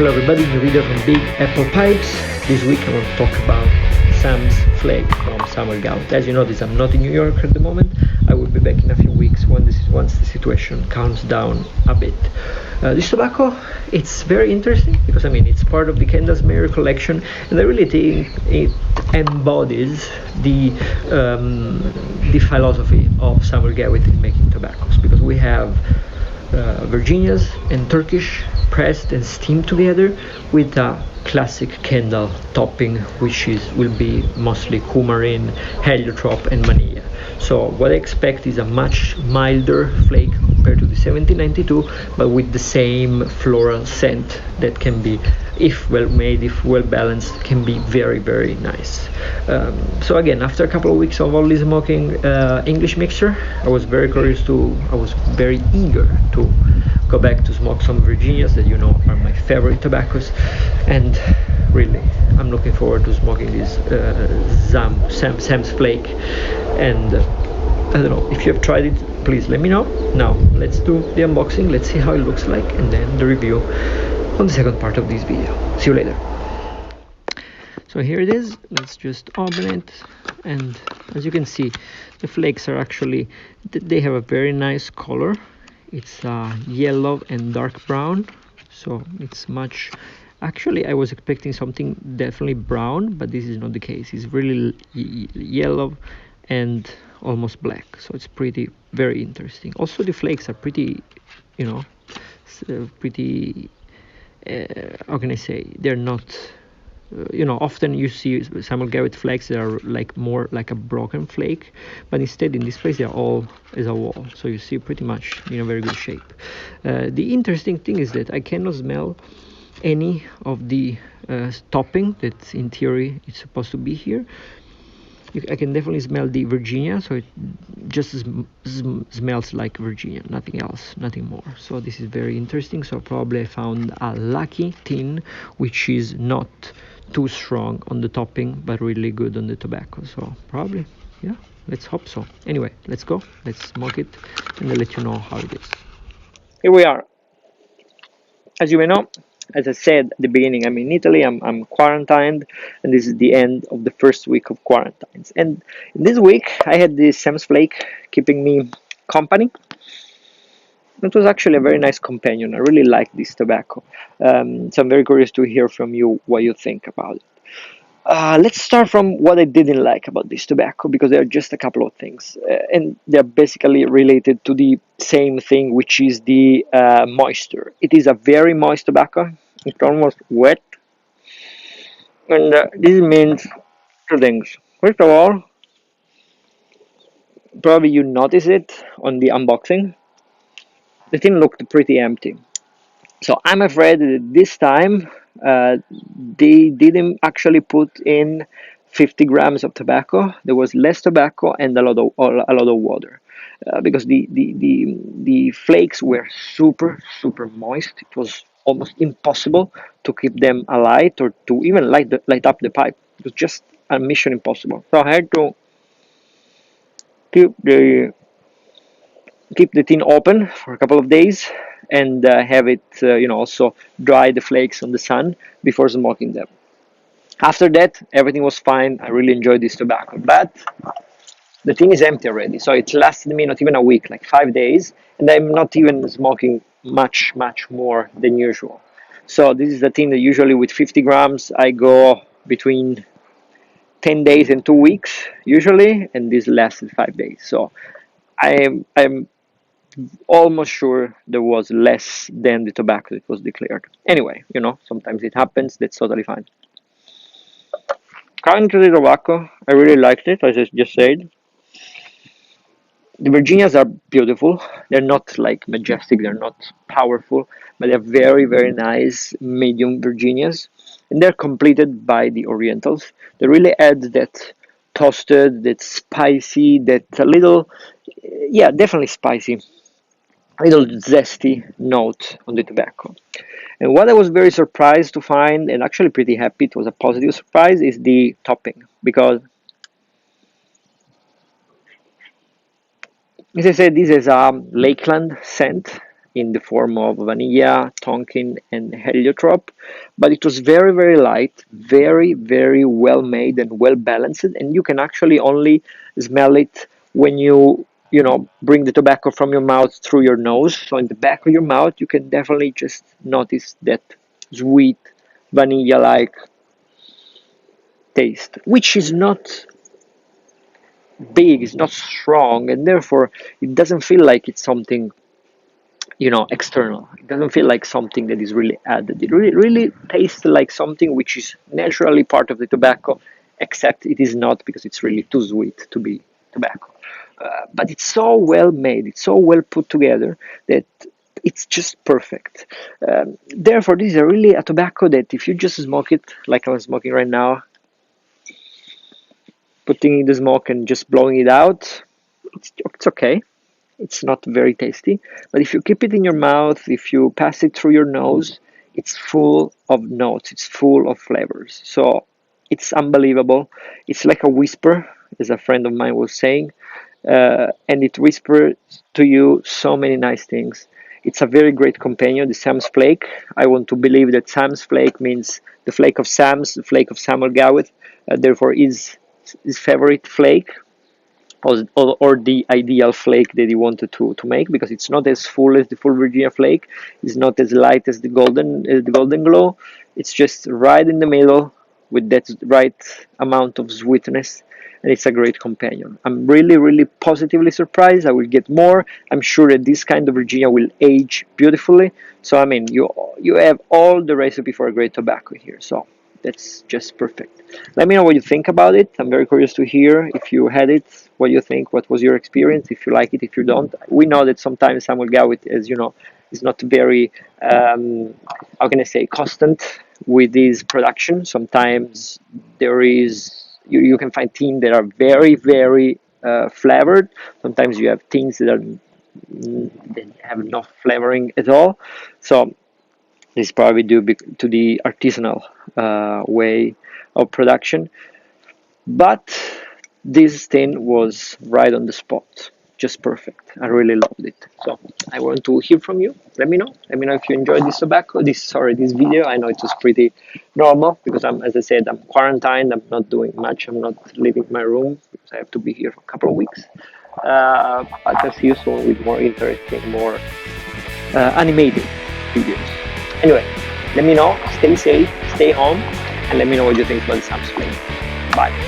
Hello everybody, new video from Big Apple Pipes. This week I want to talk about Sam's Flake from Summer Gawith. As you notice, I'm not in New York at the moment. I will be back in a few weeks once the situation calms down a bit. This tobacco, it's very interesting because it's part of the Kendall's Mayer collection, and I really think it embodies the philosophy of Summer Gawith in making tobaccos, because we have Virginias and Turkish pressed and steamed together with a classic Kendall topping, which will be mostly coumarin, heliotrope and vanilla. So what I expect is a much milder flake compared to the 1792, but with the same floral scent that can be, if well made, if well balanced, can be very, very nice. So again, after a couple of weeks of only smoking English mixture, I was very eager to go back to smoke some Virginias that are my favorite tobaccos, and really I'm looking forward to smoking this Sam's Flake. And I don't know if you have tried it, please let me know. Now let's do the unboxing, let's see how it looks like, and then the review on the second part of this video. See you later. So here it is, let's just open it, and as you can see, the flakes are actually, they have a very nice color. It's yellow and dark brown, so it's much, actually I was expecting something definitely brown, but this is not the case. It's really yellow and almost black, so it's very interesting. Also the flakes are pretty, pretty, how can I say, they're not, often you see Samuel Gawith flakes that are more like a broken flake, but instead in this place they're all as a wall, so you see pretty much in a very good shape. The interesting thing is that I cannot smell any of the topping that in theory it's supposed to be here. I can definitely smell the Virginia, so it just smells like Virginia, nothing else, nothing more. So this is very interesting. So probably I found a lucky tin which is not too strong on the topping but really good on the tobacco. So probably, yeah, let's hope so. Anyway, let's go, let's smoke it, and I'll let you know how it is. Here we are. As you may know, as I said at the beginning, I'm in Italy, I'm quarantined, and this is the end of the first week of quarantines. And this week I had this Sam's Flake keeping me company. It was actually a very nice companion. I really like this tobacco. So I'm very curious to hear from you what you think about it. Let's start from what I didn't like about this tobacco, because there are just a couple of things, and they're basically related to the same thing, which is the moisture. It is a very moist tobacco. It's almost wet, and this means two things. First of all, probably you notice it on the unboxing. The tin looked pretty empty. So I'm afraid that this time they didn't actually put in 50 grams of tobacco. There was less tobacco and a lot of water, because the flakes were super moist. It was almost impossible to keep them alight or to even light up the pipe. It was just a mission impossible. So I had to keep the tin open for a couple of days, and have it also dry the flakes on the sun before smoking them. After that, everything was fine. I really enjoyed this tobacco, but the tin is empty already, so it lasted me not even a week, like 5 days, and I'm not even smoking much more than usual. So this is the tin that usually with 50 grams I go between 10 days and 2 weeks usually, and this lasted 5 days. So I'm almost sure there was less than the tobacco that was declared. Anyway, sometimes it happens, that's totally fine. Currently, the tobacco, I really liked it, as I just said. The Virginias are beautiful. They're not like majestic, they're not powerful, but they're very, very nice medium Virginias. And they're completed by the Orientals. They really add that toasted, that spicy, that a little, yeah, definitely spicy, little zesty note on the tobacco. And what I was very surprised to find, and actually pretty happy, it was a positive surprise, is the topping. Because, as I said, this is a Lakeland scent, in the form of vanilla, tonkin, and heliotrope, but it was very, very light, very, very well made and well balanced, and you can actually only smell it when you know, bring the tobacco from your mouth through your nose. So in the back of your mouth, you can definitely just notice that sweet vanilla-like taste, which is not big, it's not strong, and therefore it doesn't feel like it's something, you know, external. It doesn't feel like something that is really added. It really tastes like something which is naturally part of the tobacco, except it is not, because it's really too sweet to be tobacco. But it's so well made, it's so well put together that it's just perfect. Therefore, this is really a tobacco that if you just smoke it like I'm smoking right now, putting in the smoke and just blowing it out, it's okay. It's not very tasty, but if you keep it in your mouth, if you pass it through your nose, it's full of notes, it's full of flavors. So it's unbelievable. It's like a whisper, as a friend of mine was saying, and it whispers to you so many nice things. It's a very great companion, the Sam's Flake. I want to believe that Sam's Flake means the flake of Sam's, the flake of Samuel Gawith, therefore is his favorite flake, or the ideal flake that he wanted to make, because it's not as full as the full Virginia flake, it's not as light as the golden glow. It's just right in the middle with that right amount of sweetness, and it's a great companion. I'm really positively surprised. I will get more. I'm sure that this kind of Virginia will age beautifully. So I mean, you have all the recipe for a great tobacco here. So that's just perfect. Let me know what you think about it. I'm very curious to hear if you had it, what you think, what was your experience, if you like it, if you don't. We know that sometimes Samuel Gawith, as you know, is not very, how can I say, constant with his production. Sometimes there is, you can find teams that are very flavored. Sometimes you have teams that are that have no flavoring at all. So this is probably due to the artisanal way of production. But this thing was right on the spot, just perfect. I really loved it. So I want to hear from you. Let me know. Let me know if you enjoyed this tobacco. This video. I know it was pretty normal because as I said, I'm quarantined. I'm not doing much. I'm not leaving my room because I have to be here for a couple of weeks. But I'll see you soon with more interesting, more animated videos. Anyway, let me know. Stay safe. Stay home, and let me know what you think about Sam's Flake. Bye.